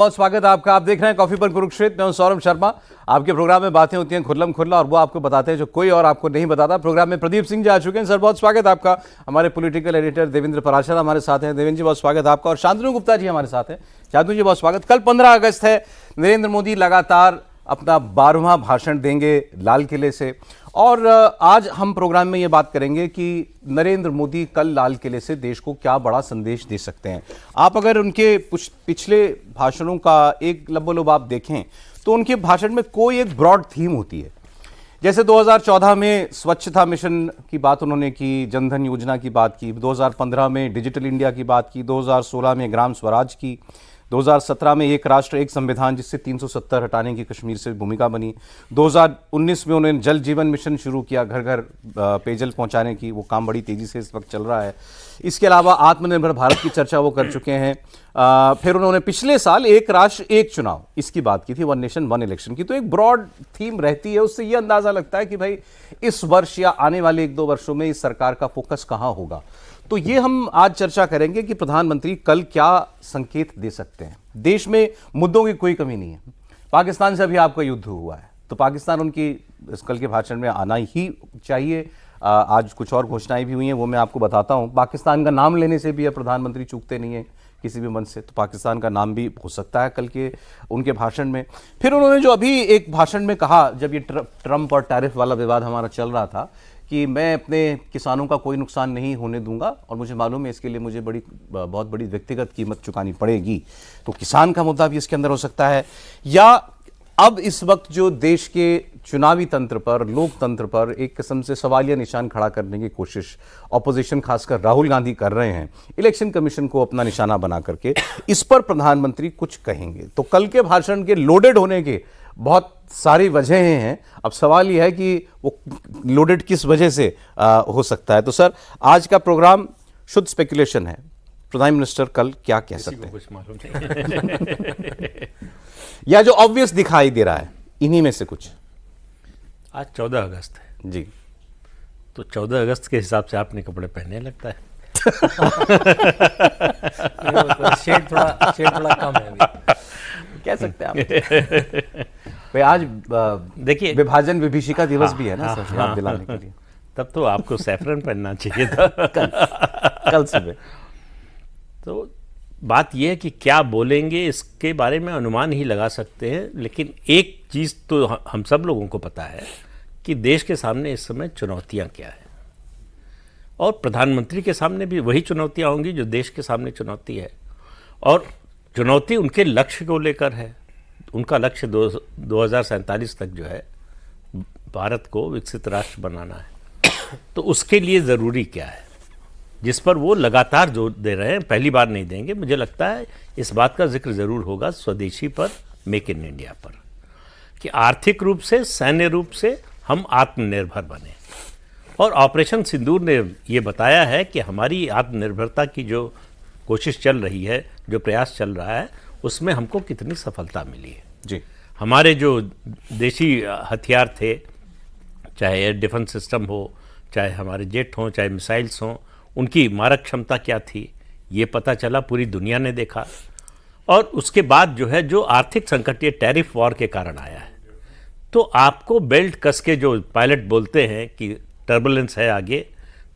बहुत स्वागत है आपका। आप देख रहे हैं कॉफी पर कुरुक्षेत्र। मैं हूं सौरभ शर्मा। आपके प्रोग्राम में बातें होती हैं खुल्लम खुल्ला और वो आपको बताते हैं जो कोई और आपको नहीं बताता। प्रोग्राम में प्रदीप सिंह जी आ चुके हैं। सर बहुत स्वागत है आपका। हमारे पॉलिटिकल एडिटर देवेंद्र पराशर हमारे साथ हैं। देवेंद्र जी बहुत स्वागत है आपका। और शांतनु गुप्ता जी हमारे साथ हैं। शांतनु जी बहुत स्वागत। कल 15 अगस्त है। नरेंद्र मोदी लगातार अपना 12वां भाषण देंगे लाल किले से। और आज हम प्रोग्राम में ये बात करेंगे कि नरेंद्र मोदी कल लाल किले से देश को क्या बड़ा संदेश दे सकते हैं। आप अगर उनके पिछले भाषणों का एक लबोलब आप देखें तो उनके भाषण में कोई एक ब्रॉड थीम होती है। जैसे 2014 में स्वच्छता मिशन की बात उन्होंने की, जनधन योजना की बात की, 2015 में डिजिटल इंडिया की बात की, 2016 में ग्राम स्वराज की, 2017 में एक राष्ट्र एक संविधान जिससे 370 हटाने की कश्मीर से भूमिका बनी, 2019 में उन्होंने जल जीवन मिशन शुरू किया, घर घर पेयजल पहुंचाने की, वो काम बड़ी तेजी से इस वक्त चल रहा है। इसके अलावा आत्मनिर्भर भारत की चर्चा वो कर चुके हैं। फिर उन्होंने पिछले साल एक राष्ट्र एक चुनाव इसकी बात की थी, वन नेशन वन इलेक्शन की। तो एक ब्रॉड थीम रहती है, उससे ये अंदाजा लगता है कि भाई इस वर्ष या आने वाले 1-2 वर्षों में इस सरकार का फोकस कहाँ होगा। तो ये हम आज चर्चा करेंगे कि प्रधानमंत्री कल क्या संकेत दे सकते हैं। देश में मुद्दों की कोई कमी नहीं है। पाकिस्तान से अभी आपका युद्ध हुआ है तो पाकिस्तान उनकी इस कल के भाषण में आना ही चाहिए। आज कुछ और घोषणाएं भी हुई हैं, वो मैं आपको बताता हूं। पाकिस्तान का नाम लेने से भी अब प्रधानमंत्री चूकते नहीं है किसी भी मंच से, तो पाकिस्तान का नाम भी हो सकता है कल के उनके भाषण में। फिर उन्होंने जो अभी एक भाषण में कहा, जब ये ट्रंप और टैरिफ वाला विवाद हमारा चल रहा था, कि मैं अपने किसानों का कोई नुकसान नहीं होने दूंगा और मुझे मालूम है इसके लिए मुझे बहुत बड़ी व्यक्तिगत कीमत चुकानी पड़ेगी। तो किसान का मुद्दा भी इसके अंदर हो सकता है। या अब इस वक्त जो देश के चुनावी तंत्र पर, लोकतंत्र पर एक किस्म से सवालिया निशान खड़ा करने की कोशिश ऑपोजिशन खासकर राहुल गांधी कर रहे हैं, इलेक्शन कमीशन को अपना निशाना बना करके, इस पर प्रधानमंत्री कुछ कहेंगे। तो कल के भाषण के लोडेड होने के बहुत सारी वजहें हैं। अब सवाल यह है कि वो लोडेड किस वजह से हो सकता है। तो सर आज का प्रोग्राम शुद्ध स्पेकुलेशन है। प्राइम मिनिस्टर कल क्या कह सकते हैं, कुछ मालूम नहीं या जो ऑब्वियस दिखाई दे रहा है इन्हीं में से कुछ। आज 14 अगस्त है जी, तो 14 अगस्त के हिसाब से आपने कपड़े पहनने लगता है। शेड थोड़ा कम है अभी। कह सकते हैं आप। भाई आज देखिए विभाजन विभीषिका दिवस भी है ना सर, याद दिलाने के लिए। तब तो आपको सैफरन पहनना चाहिए था कल सुबह। तो बात यह है कि क्या बोलेंगे इसके बारे में अनुमान ही लगा सकते हैं, लेकिन एक चीज़ तो हम सब लोगों को पता है कि देश के सामने इस समय चुनौतियां क्या है, और प्रधानमंत्री के सामने भी वही चुनौतियां होंगी जो देश के सामने चुनौती है। और चुनौती उनके लक्ष्य को लेकर है। उनका लक्ष्य 2047 तक जो है भारत को विकसित राष्ट्र बनाना है। तो उसके लिए ज़रूरी क्या है, जिस पर वो लगातार जोर दे रहे हैं, पहली बार नहीं देंगे। मुझे लगता है इस बात का जिक्र ज़रूर होगा स्वदेशी पर, मेक इन इंडिया पर, कि आर्थिक रूप से, सैन्य रूप से हम आत्मनिर्भर बने। और ऑपरेशन सिंदूर ने ये बताया है कि हमारी आत्मनिर्भरता की जो कोशिश चल रही है, जो प्रयास चल रहा है, उसमें हमको कितनी सफलता मिली है। जी, हमारे जो देशी हथियार थे, चाहे एयर डिफेंस सिस्टम हो, चाहे हमारे जेट हों, चाहे मिसाइल्स हों, उनकी मारक क्षमता क्या थी ये पता चला, पूरी दुनिया ने देखा। और उसके बाद जो है जो आर्थिक संकट ये टैरिफ वॉर के कारण आया है, तो आपको बेल्ट कस के, जो पायलट बोलते हैं कि टर्बुलेंस है आगे,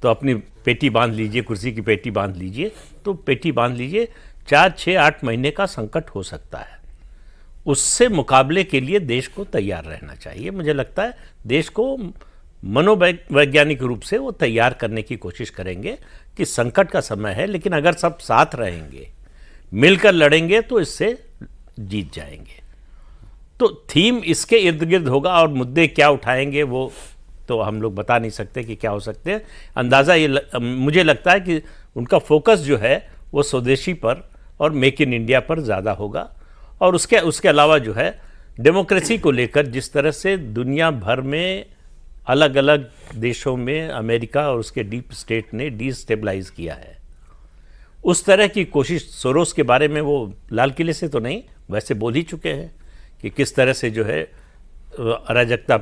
तो अपनी पेटी बांध लीजिए, कुर्सी की पेटी बांध लीजिए, तो पेटी बांध लीजिए। 4, 6, 8 महीने का संकट हो सकता है। उससे मुकाबले के लिए देश को तैयार रहना चाहिए। मुझे लगता है देश को मनोवैज्ञानिक रूप से वो तैयार करने की कोशिश करेंगे कि संकट का समय है, लेकिन अगर सब साथ रहेंगे, मिलकर लड़ेंगे, तो इससे जीत जाएंगे। तो थीम इसके इर्द गिर्द होगा, और मुद्दे क्या उठाएंगे वो तो हम लोग बता नहीं सकते कि क्या हो सकते हैं। अंदाज़ा ये मुझे लगता है कि उनका फोकस जो है वो स्वदेशी पर और मेक इन इंडिया पर ज़्यादा होगा। और उसके अलावा जो है डेमोक्रेसी को लेकर जिस तरह से दुनिया भर में अलग अलग देशों में अमेरिका और उसके डीप स्टेट ने डिस्टेबलाइज किया है, उस तरह की कोशिश सोरोस के बारे में वो लाल किले से तो नहीं, वैसे बोल ही चुके हैं कि किस तरह से जो है अराजकता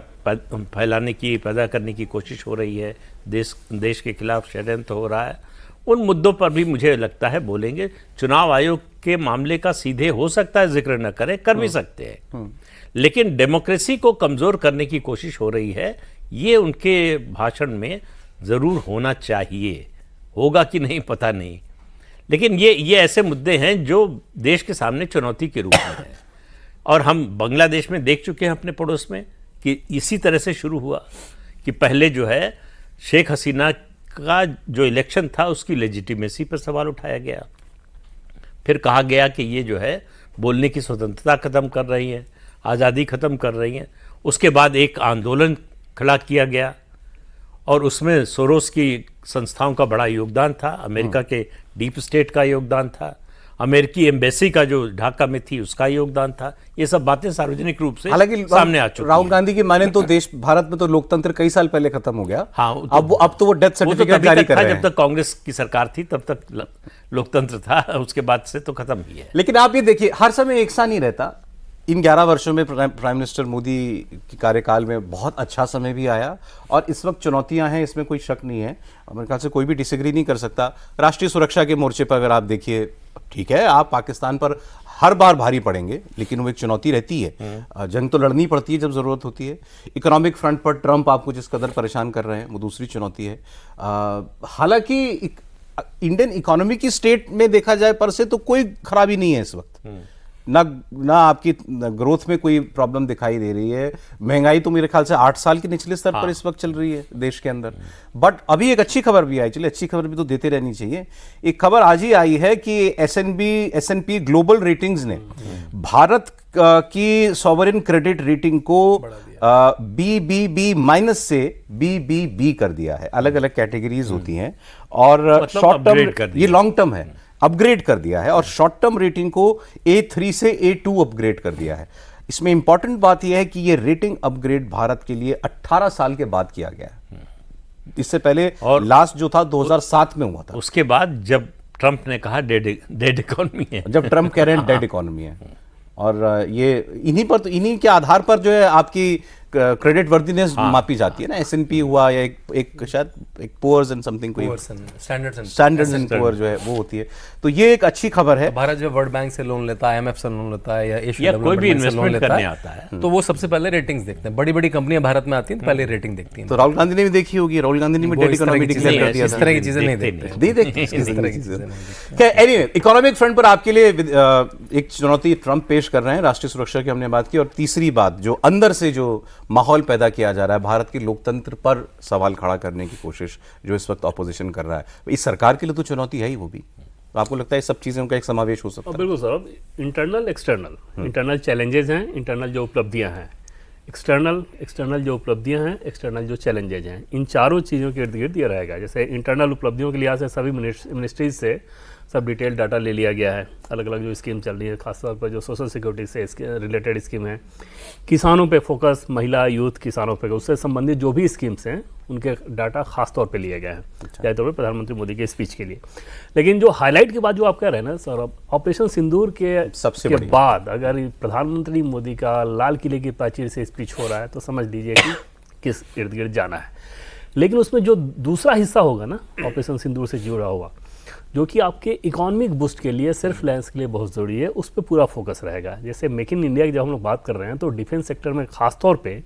फैलाने की, पैदा करने की कोशिश हो रही है, देश के खिलाफ षड्यंत्र हो रहा है। उन मुद्दों पर भी मुझे लगता है बोलेंगे। चुनाव आयोग के मामले का सीधे हो सकता है जिक्र न करें, कर भी सकते हैं, लेकिन डेमोक्रेसी को कमजोर करने की कोशिश हो रही है, ये उनके भाषण में जरूर होना चाहिए। होगा कि नहीं पता नहीं, लेकिन ये ऐसे मुद्दे हैं जो देश के सामने चुनौती के रूप में है। और हम बांग्लादेश में देख चुके हैं अपने पड़ोस में कि इसी तरह से शुरू हुआ कि पहले जो है शेख हसीना का जो इलेक्शन था उसकी लेजिटिमेसी पर सवाल उठाया गया, फिर कहा गया कि ये जो है बोलने की स्वतंत्रता ख़त्म कर रही है, आज़ादी ख़त्म कर रही हैं। उसके बाद एक आंदोलन खड़ा किया गया और उसमें सोरोस की संस्थाओं का बड़ा योगदान था, अमेरिका के डीप स्टेट का योगदान था, अमेरिकी एम्बेसी का जो ढाका में थी उसका योगदान था। ये सब बातें सार्वजनिक रूप से हालांकि सामने आ चुकी राहुल गांधी की माने तो देश भारत में तो लोकतंत्र कई साल पहले खत्म हो गया। हाँ, अब तो वो डेथ सर्टिफिकेट जारी कर रहे हैं। जब तक कांग्रेस की सरकार थी तब तक लोकतंत्र था, उसके बाद से तो खत्म ही है। लेकिन आप ये देखिए, हर समय एक सा नहीं रहता। इन 11 वर्षों में प्राइम मिनिस्टर मोदी के कार्यकाल में बहुत अच्छा समय भी आया और इस वक्त चुनौतियां हैं, इसमें कोई शक नहीं है। मेरे ख्याल से कोई भी डिसएग्री नहीं कर सकता। राष्ट्रीय सुरक्षा के मोर्चे पर अगर आप देखिए, ठीक है, आप पाकिस्तान पर हर बार भारी पड़ेंगे, लेकिन वो एक चुनौती रहती है। जंग तो लड़नी पड़ती है जब जरूरत होती है। इकोनॉमिक फ्रंट पर ट्रंप आपको जिस कदर परेशान कर रहे हैं वो दूसरी चुनौती है। हालांकि इंडियन इकोनॉमी की स्टेट में देखा जाए पर से तो कोई खराबी नहीं है इस वक्त। ना आपकी ग्रोथ में कोई प्रॉब्लम दिखाई दे रही है। महंगाई तो मेरे ख्याल से 8 साल के निचले स्तर पर इस वक्त चल रही है देश के अंदर। बट अभी एक अच्छी खबर भी आई, चलिए अच्छी खबर भी तो देते रहनी चाहिए। एक खबर आज ही आई है कि एस&पी ग्लोबल रेटिंग्स ने भारत की सॉवरेन क्रेडिट रेटिंग को BBB- से BBB कर दिया है। अलग अलग कैटेगरीज होती हैं और शॉर्ट टर्म, ये लॉन्ग टर्म है, अपग्रेड कर दिया है, और शॉर्ट टर्म रेटिंग को A3 से A2 अपग्रेड कर दिया है। इसमें इंपॉर्टेंट बात यह है कि यह रेटिंग अपग्रेड भारत के लिए 18 साल के बाद किया गया है। इससे पहले और लास्ट जो था 2007 में हुआ था। उसके बाद जब ट्रंप ने कहा डेड इकोनॉमी है, जब ट्रंप कह रहे हैं डेड इकोनॉमी है, और ये इन्हीं के आधार पर जो है आपकी क्रेडिट वर्दीनेस मापी जाती है ना। S&P हुआ या एक शायद एक पुअर्स एंड समथिंग कोई स्टैंडर्ड्स एंड पुअर जो है वो होती है। तो ये एक अच्छी खबर है। भारत जो वर्ल्ड बैंक से लोन लेता है, IMF से लोन लेता है, या एशिया कोई भी इन्वेस्टमेंट करने आता है, तो वो सबसे पहले रेटिंग्स देखते हैं। बड़ी बड़ी कंपनियां भारत में आती हैं तो पहले रेटिंग देखती हैं। तो राहुल गांधी ने भी देखी होगी, राहुल गांधी ने भी डेट इकोनॉमी डिक्लेयर कर दिया था। इस तरह की चीजें नहीं देखते। एनीवे, इकोनॉमिक फ्रंट पर आपके लिए एक चुनौती ट्रंप पेश कर रहे हैं। राष्ट्रीय सुरक्षा की हमने बात की, और तीसरी बात जो अंदर से जो माहौल पैदा किया जा रहा है, भारत के लोकतंत्र पर सवाल खड़ा करने की कोशिश जो इस वक्त ऑपोजिशन कर रहा है, इस सरकार के लिए तो चुनौती है ही वो भी। तो आपको लगता है सब चीज़ों का एक समावेश हो सकता है? बिल्कुल सर। इंटरनल एक्सटर्नल चैलेंजेस हैं, इंटरनल जो उपलब्धियां हैं, एक्सटर्नल जो उपलब्धियां हैं, एक्सटर्नल जो चैलेंजेज हैं, इन चारों चीज़ों के इर्द गिर्द ये रहेगा। जैसे इंटरनल उपलब्धियों के लिहाज से सभी मिनिस्ट्रीज से सब डिटेल डाटा ले लिया गया है। अलग अलग जो स्कीम चल रही है, खासतौर पर जो सोशल सिक्योरिटी से रिलेटेड स्कीम है, किसानों पे फोकस, महिला यूथ किसानों पे, उससे संबंधित जो भी स्कीम्स हैं उनके डाटा खास तौर पे लिया गया है, चाहे तौर पर प्रधानमंत्री मोदी के स्पीच के लिए। लेकिन जो हाईलाइट के बाद जो आप कह रहे हैं ना सर, ऑपरेशन सिंदूर के बाद अगर प्रधानमंत्री मोदी का लाल किले की प्राचीर से स्पीच हो रहा है तो समझ लीजिए कि किस इर्द गिर्द जाना है। लेकिन उसमें जो दूसरा हिस्सा होगा ना ऑपरेशन सिंदूर से जुड़ा हुआ, जो कि आपके इकोनॉमिक बूस्ट के लिए, सेल्फ रिलायंस के लिए बहुत ज़रूरी है, उस पर पूरा फोकस रहेगा। जैसे मेक इन इंडिया की जब हम लोग बात कर रहे हैं तो डिफेंस सेक्टर में खास तौर पे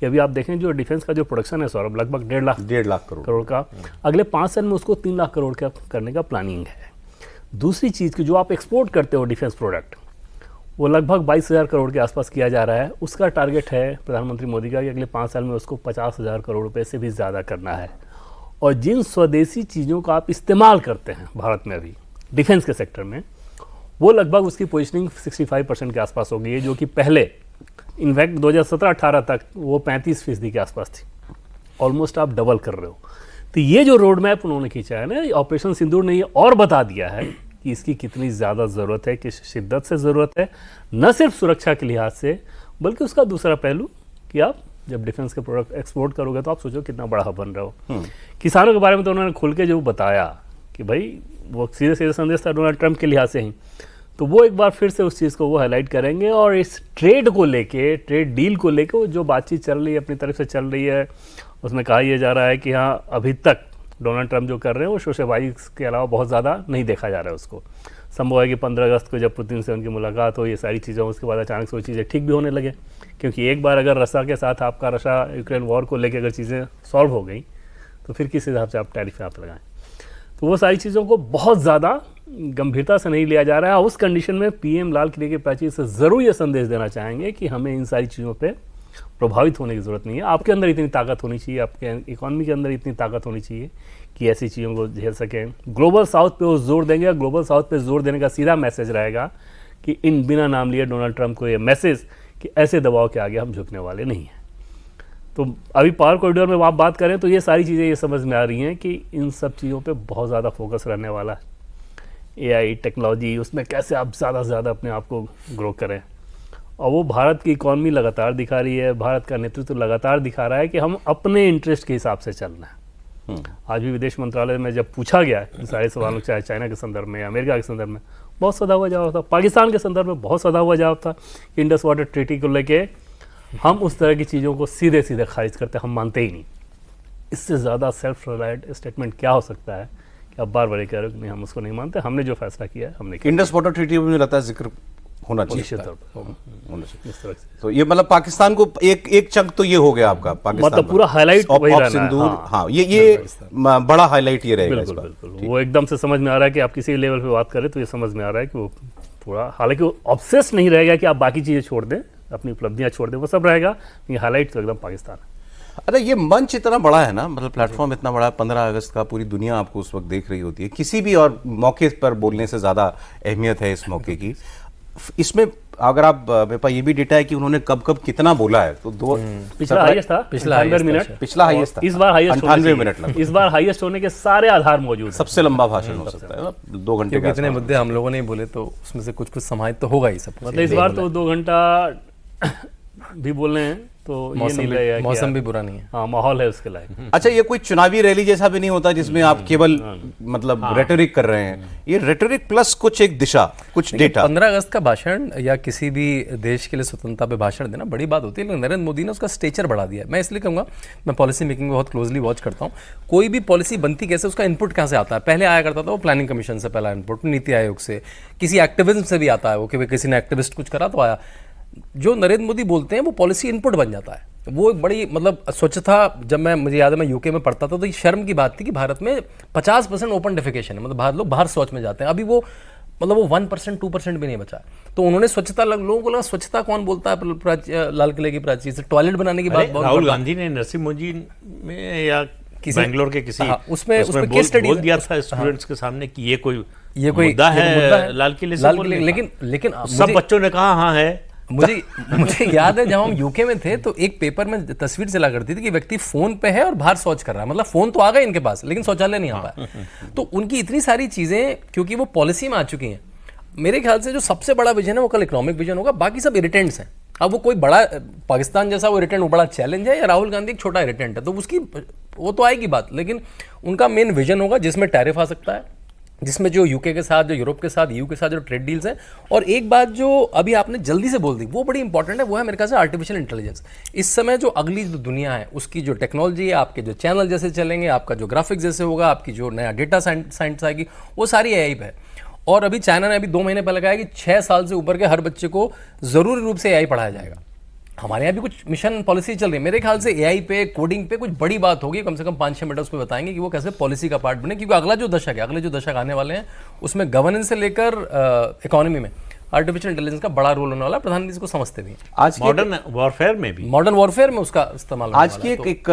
कि अभी आप देखें जो डिफेंस का जो प्रोडक्शन है सौरभ, लगभग 1.5 लाख करोड़ का, अगले 5 साल में उसको 3 लाख करोड़ का करने का प्लानिंग है। दूसरी चीज़ की जो आप एक्सपोर्ट करते हो डिफेंस प्रोडक्ट, वो लगभग 22,000 करोड़ के आसपास किया जा रहा है। उसका टारगेट है प्रधानमंत्री मोदी का कि अगले 5 साल में उसको 50,000 करोड़ रुपये से भी ज़्यादा करना है। और जिन स्वदेशी चीज़ों का आप इस्तेमाल करते हैं भारत में अभी डिफेंस के सेक्टर में, वो लगभग उसकी पोजीशनिंग 65% के आसपास हो गई है, जो कि पहले इनफैक्ट 2017-18 तक वो 35% के आसपास थी। ऑलमोस्ट आप डबल कर रहे हो। तो ये जो रोड मैप उन्होंने खींचा है ना ऑपरेशन सिंदूर ने, ये और बता दिया है कि इसकी कितनी ज़्यादा ज़रूरत है, किस शिद्दत से ज़रूरत है, न सिर्फ सुरक्षा के लिहाज से बल्कि उसका दूसरा पहलू कि आप जब डिफेंस के प्रोडक्ट एक्सपोर्ट करोगे तो आप सोचो कितना बड़ा हब बन रहे हो। किसानों के बारे में तो उन्होंने खुल के जो बताया कि भाई वो सीधे सीधे संदेश था डोनाल्ड ट्रंप के लिहाज से ही, तो वो एक बार फिर से उस चीज़ को वो हाईलाइट करेंगे। और इस ट्रेड को लेके, ट्रेड डील को लेके जो बातचीत चल रही है अपनी तरफ से चल रही है, उसमें कहा यह जा रहा है कि हाँ अभी तक डोनाल्ड ट्रंप जो कर रहे हैं वो शोशेबाजी के अलावा बहुत ज़्यादा नहीं देखा जा रहा है उसको। संभव है कि 15 अगस्त को जब पुतिन से उनकी मुलाकात हो, ये सारी चीज़ें, उसके बाद अचानक से वो चीज़ें ठीक भी होने लगे, क्योंकि एक बार अगर रशिया के साथ आपका रशिया यूक्रेन वॉर को लेकर अगर चीज़ें सॉल्व हो गई तो फिर किस हिसाब से आप टैरिफ आप लगाएं। तो वो सारी चीज़ों को बहुत ज़्यादा गंभीरता से नहीं लिया जा रहा है। उस कंडीशन में पीएम लाल किले के प्राचीर से ज़रूर ये संदेश देना चाहेंगे कि हमें इन सारी चीज़ों पे प्रभावित होने की ज़रूरत नहीं है। आपके अंदर इतनी ताकत होनी चाहिए, आपके इकॉनमी के अंदर इतनी ताकत होनी चाहिए कि ऐसी चीज़ों को झेल सकें। ग्लोबल साउथ पे वो जोर देंगे। ग्लोबल साउथ पे जोर देने का सीधा मैसेज रहेगा कि इन बिना नाम लिए डोनाल्ड ट्रंप को ये मैसेज कि ऐसे दबाव के आगे हम झुकने वाले नहीं हैं। तो अभी पावर कॉरिडोर में आप बात करें तो ये सारी चीज़ें ये समझ में आ रही हैं कि इन सब चीज़ों पे बहुत ज़्यादा फोकस रहने वाला है। एआई टेक्नोलॉजी, उसमें कैसे आप ज़्यादा से ज़्यादा अपने आप को ग्रो करें, और वो भारत की इकॉनमी लगातार दिखा रही है, भारत का नेतृत्व लगातार दिखा रहा है कि हम अपने इंटरेस्ट के हिसाब से चल रहे हैं। आज भी विदेश मंत्रालय में जब पूछा गया इन सारे सवालों, चाहे चाइना के संदर्भ में या अमेरिका के संदर्भ में, बहुत सदा हुआ जवाब था। पाकिस्तान के संदर्भ में बहुत सदा हुआ जवाब था कि इंडस वाटर ट्रीटी को लेके हम उस तरह की चीज़ों को सीधे सीधे खारिज करते, हम मानते ही नहीं। इससे ज़्यादा सेल्फ रिलायड स्टेटमेंट क्या हो सकता है कि आप बार बार कह रहे हो कि नहीं हम उसको नहीं मानते, हमने जो फैसला किया है हमने किया। इंडस वाटर ट्रीटी में मुझे लगता है जिक्र होना चाहिए। निश्चित तौर पर होना चाहिए। इस तरह से तो ये मतलब पाकिस्तान को एक चंक तो ये हो गया आपका, पाकिस्तान मतलब पूरा highlight वही रहना है, सिंदूर। हाँ। हाँ, ये बड़ा हाईलाइट ये रहेगा इस बिल्कुल बार। बिल्कुल, वो एकदम से समझ में आ रहा है कि आप किसी लेवल पे बात करें तो ये समझ में आ रहा है कि वो पूरा, हालांकि वो ऑब्सेस नहीं रहेगा कि आप बाकी चीज़ें छोड़ दें, अपनी उपलब्धियां छोड़ दें, वो सब रहेगा, लेकिन हाईलाइट तो एकदम पाकिस्तान है। अरे ये मंच इतना बड़ा है ना, मतलब प्लेटफॉर्म इतना बड़ा है, 15 अगस्त का पूरी दुनिया आपको उस वक्त देख रही होती है। किसी भी और मौके पर बोलने से ज़्यादा अहमियत है इस मौके की। इसमें अगर आप मेरे पास ये भी डेटा है कि उन्होंने कब कब कितना बोला है, तो पिछला हाईएस्ट था, पिछला 98 highest था मिनट, पिछला हाईएस्ट था, इस बार हाईएस्ट 98 मिनट लगा। इस बार हाईएस्ट होने के सारे आधार मौजूद हैं। सबसे लंबा भाषण हो सकता है ना, 2 घंटे क्योंकि के इतने आसपास। मुद्दे हम लोगों ने बोले तो उसमें से कुछ समाहित तो होगा ही सब कुछ। मतलब इस बार तो 2 घंटा भी बोल रहे हैं तो ये नहीं लगेगा कि मौसम यार, भी बुरा नहीं है। हाँ माहौल है उसके लायक। अच्छा, ये कोई चुनावी रैली जैसा भी नहीं होता जिसमें आप केवल मतलब रेटोरिक कर रहे हैं। ये रेटोरिक प्लस कुछ एक दिशा, कुछ डेटा। 15 अगस्त का भाषण या किसी भी देश के लिए स्वतंत्रता पे भाषण देना बड़ी बात होती है, लेकिन नरेंद्र मोदी ने उसका स्टेचर बढ़ा दिया है। मैं इसलिए कहूँगा, मैं पॉलिसी मेकिंग में बहुत क्लोजली वॉच करता हूँ। कोई भी पॉलिसी बनती कैसे, उसका इनपुट कहाँ से आता है। पहले आया करता था वो प्लानिंग कमीशन से पहला इनपुट, नीति आयोग से, किसी एक्टिविज्म से भी आता है वो, कि भाई किसी ने एक्टिविस्ट कुछ करा तो आया। जो नरेंद्र मोदी बोलते हैं वो पॉलिसी इनपुट बन जाता है। वो एक बड़ी मतलब स्वच्छता, जब मुझे याद है मैं यूके में पढ़ता था तो ये शर्म की बात थी कि भारत में 50% ओपन डेफिकेशन है, मतलब लोग बाहर शौच में जाते हैं। अभी वो मतलब वो 1% 2% भी नहीं बचा। तो उन्होंने स्वच्छता, लोगों को लगा स्वच्छता कौन बोलता है लाल किले की प्राचीर से, टॉयलेट बनाने की बात बहुत राहुल गांधी ने नरसिम्हा में या बैंगलोर के किसी उसमें केस स्टडी बोल दिया था स्टूडेंट्स के सामने कि ये कोई मुद्दा है लाल किले से बोलने का। लेकिन सब बच्चों ने कहा हाँ है। मुझे याद है जब हम यूके में थे तो एक पेपर में तस्वीर चला करती थी कि व्यक्ति फोन पे है और बाहर शौच कर रहा है। मतलब फोन तो आ गए इनके पास लेकिन शौचालय नहीं आ पाया। तो उनकी इतनी सारी चीजें क्योंकि वो पॉलिसी में आ चुकी हैं, मेरे ख्याल से जो सबसे बड़ा विजन है वो कल इकोनॉमिक विजन होगा। बाकी सब इरिटेंट्स हैं। अब वो कोई बड़ा पाकिस्तान जैसा वो इरिटेंट, वो बड़ा चैलेंज है, या राहुल गांधी एक छोटा इरिटेंट है, तो उसकी वो तो आएगी बात। लेकिन उनका मेन विजन होगा जिसमें टैरिफ आ सकता है, जिसमें जो यूके के साथ, जो यूरोप के साथ, ईयू के साथ जो ट्रेड डील्स हैं। और एक बात जो अभी आपने जल्दी से बोल दी वो बड़ी इंपॉर्टेंट है, वो है मेरे ख्याल से आर्टिफिशियल इंटेलिजेंस। इस समय जो अगली जो दुनिया है उसकी जो टेक्नोलॉजी है, आपके जो चैनल जैसे चलेंगे, आपका जो ग्राफिक्स जैसे होगा, आपकी जो नया डेटा साइंस आएगी, वो सारी एआई पे है। और अभी चाइना ने अभी 2 महीने पहले कहा है कि 6 साल से ऊपर के हर बच्चे को जरूरी रूप से एआई पढ़ाया जाएगा। हमारे यहाँ भी कुछ मिशन पॉलिसी चल रही है। मेरे ख्याल से एआई पे, कोडिंग पे कुछ बड़ी बात होगी। कम से कम 5-6 मिनट उस पर बताएंगे कि वो कैसे पॉलिसी का पार्ट बने, क्योंकि अगला जो दशक है, अगले जो दशक आने वाले हैं उसमें गवर्नेंस से लेकर इकोनॉमी में आर्टिफिशियल इंटेलिजेंस का बड़ा रोल होने वाला है। प्रधानमंत्री इसको समझते भी हैं। आज मॉडर्न वॉरफेयर में भी, मॉडर्न वॉरफेयर में उसका इस्तेमाल होने आज वाला की है। एक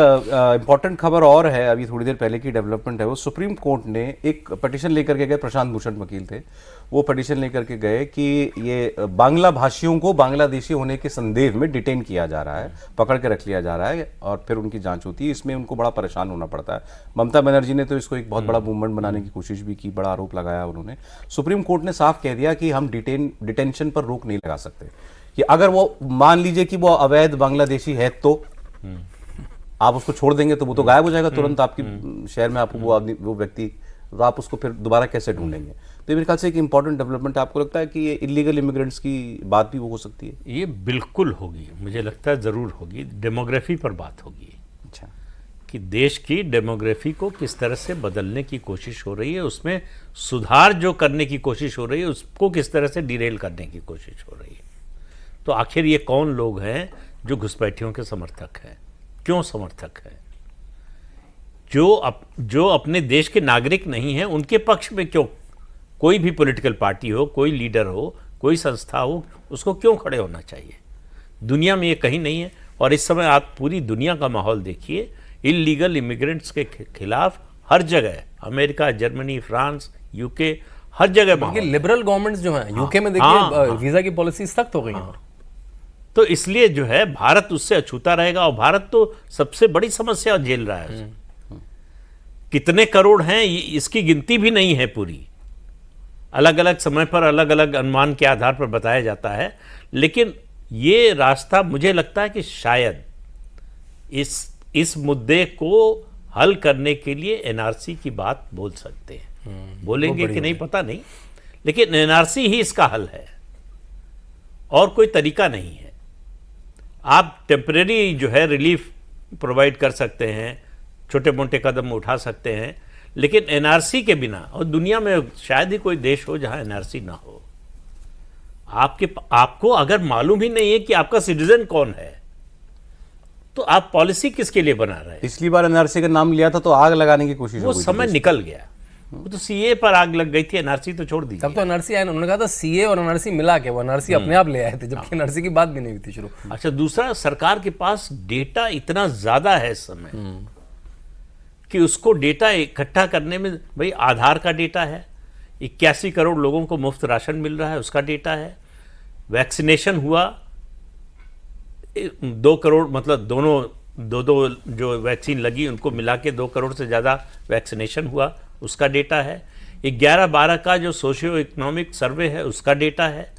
इम्पॉर्टेंट खबर और है, अभी थोड़ी देर पहले की डेवलपमेंट है। वो सुप्रीम कोर्ट ने एक पिटीशन लेकर के गए, प्रशांत भूषण वकील थे, वो पिटीशन लेकर के गए कि ये बांग्ला भाषियों को बांग्लादेशी होने के संदेह में डिटेन किया जा रहा है, पकड़ के रख लिया जा रहा है और फिर उनकी जांच होती है। इसमें उनको बड़ा परेशान होना पड़ता है। ममता बनर्जी ने तो इसको एक बहुत बड़ा मूवमेंट बनाने की कोशिश भी की, बड़ा आरोप लगाया उन्होंने। सुप्रीम कोर्ट ने साफ कह दिया कि हम डिटेंशन पर रोक नहीं लगा सकते। कि अगर वो मान लीजिए कि वो अवैध बांग्लादेशी है तो आप उसको छोड़ देंगे तो वो तो गायब हो जाएगा तुरंत आपकी शहर में। आपको वो व्यक्ति, तो आप उसको फिर दोबारा कैसे ढूंढेंगे? तो मेरे ख्याल से एक इंपॉर्टेंट डेवलपमेंट है। आपको लगता है कि ये इलीगल इमिग्रेंट्स की बात भी वो हो सकती है? ये बिल्कुल होगी, मुझे लगता है ज़रूर होगी। डेमोग्राफी पर बात होगी। अच्छा, कि देश की डेमोग्राफी को किस तरह से बदलने की कोशिश हो रही है, उसमें सुधार जो करने की कोशिश हो रही है उसको किस तरह से डिरेल करने की कोशिश हो रही है। तो आखिर ये कौन लोग हैं जो घुसपैठियों के समर्थक हैं, क्यों समर्थक हैं? जो अपने देश के नागरिक नहीं हैं उनके पक्ष में क्यों कोई भी पॉलिटिकल पार्टी हो, कोई लीडर हो, कोई संस्था हो, उसको क्यों खड़े होना चाहिए? दुनिया में ये कहीं नहीं है। और इस समय आप पूरी दुनिया का माहौल देखिए, इलीगल इमिग्रेंट्स के खिलाफ हर जगह, अमेरिका, जर्मनी, फ्रांस, यूके, हर जगह माहौल। लिबरल गवर्नमेंट्स जो हैं यूके में देखिए वीजा की पॉलिसी सख्त हो गई है। तो इसलिए जो है भारत उससे अछूता रहेगा, और भारत तो सबसे बड़ी समस्या झेल रहा है। कितने करोड़ हैं इसकी गिनती भी नहीं है पूरी, अलग अलग समय पर अलग अलग अनुमान के आधार पर बताया जाता है। लेकिन ये रास्ता मुझे लगता है कि शायद इस मुद्दे को हल करने के लिए एनआरसी की बात बोल सकते हैं। बोलेंगे कि नहीं पता नहीं, लेकिन एनआरसी ही इसका हल है और कोई तरीका नहीं है। आप टेम्परेरी जो है रिलीफ प्रोवाइड कर सकते हैं, छोटे मोटे कदम उठा सकते हैं, लेकिन एनआरसी के बिना, और दुनिया में शायद ही कोई देश हो जहां एनआरसी ना हो। आपको अगर मालूम ही नहीं है कि आपका सिटीजन कौन है, तो आप पॉलिसी किसके लिए बना रहे हैं? पिछली बार एनआरसी का नाम लिया था तो आग लगाने की कोशिश हो वो गई थी समय निकल गया। वो तो सीए पर आग लग गई थी, एनआरसी तो छोड़ दी। तब तो एनआरसी आया, उन्होंने कहा था सीए और एनआरसी मिला के, वो एनआरसी अपने आप ले आए थे, जबकि एनआरसी की बात भी नहीं हुई थी शुरू। अच्छा, दूसरा, सरकार के पास डेटा इतना ज्यादा है इस समय कि उसको डेटा इकट्ठा करने में, भाई आधार का डेटा है, 81 करोड़ लोगों को मुफ्त राशन मिल रहा है, उसका डेटा है। वैक्सीनेशन हुआ 2 करोड़, मतलब दो जो वैक्सीन लगी उनको मिला के 2 करोड़ से ज़्यादा वैक्सीनेशन हुआ, उसका डेटा है। 11-12 का जो सोशियो इकोनॉमिक सर्वे है उसका डेटा है।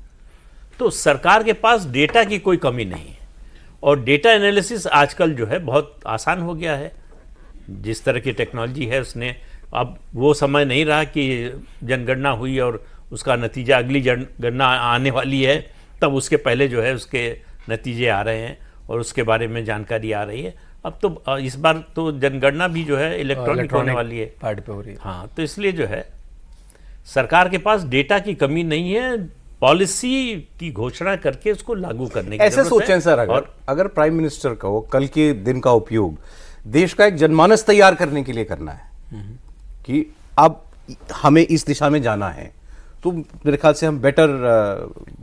तो सरकार के पास डेटा की कोई कमी नहीं है, और डेटा एनालिसिस आजकल जो है बहुत आसान हो गया है। जिस तरह की टेक्नोलॉजी है उसने, अब वो समय नहीं रहा कि जनगणना हुई और उसका नतीजा अगली जनगणना आने वाली है तब उसके पहले जो है उसके नतीजे आ रहे हैं और उसके बारे में जानकारी आ रही है। अब तो इस बार तो जनगणना भी जो है इलेक्ट्रॉनिक होने वाली है, पार्ट पे हो रही है। हाँ, तो इसलिए जो है सरकार के पास डेटा की कमी नहीं है, पॉलिसी की घोषणा करके उसको लागू करने की ऐसे जरूरत है। सोचें सर, अगर प्राइम मिनिस्टर का कल के दिन का उपयोग देश का एक जनमानस तैयार करने के लिए करना है कि अब हमें इस दिशा में जाना है, तो मेरे ख्याल से हम बेटर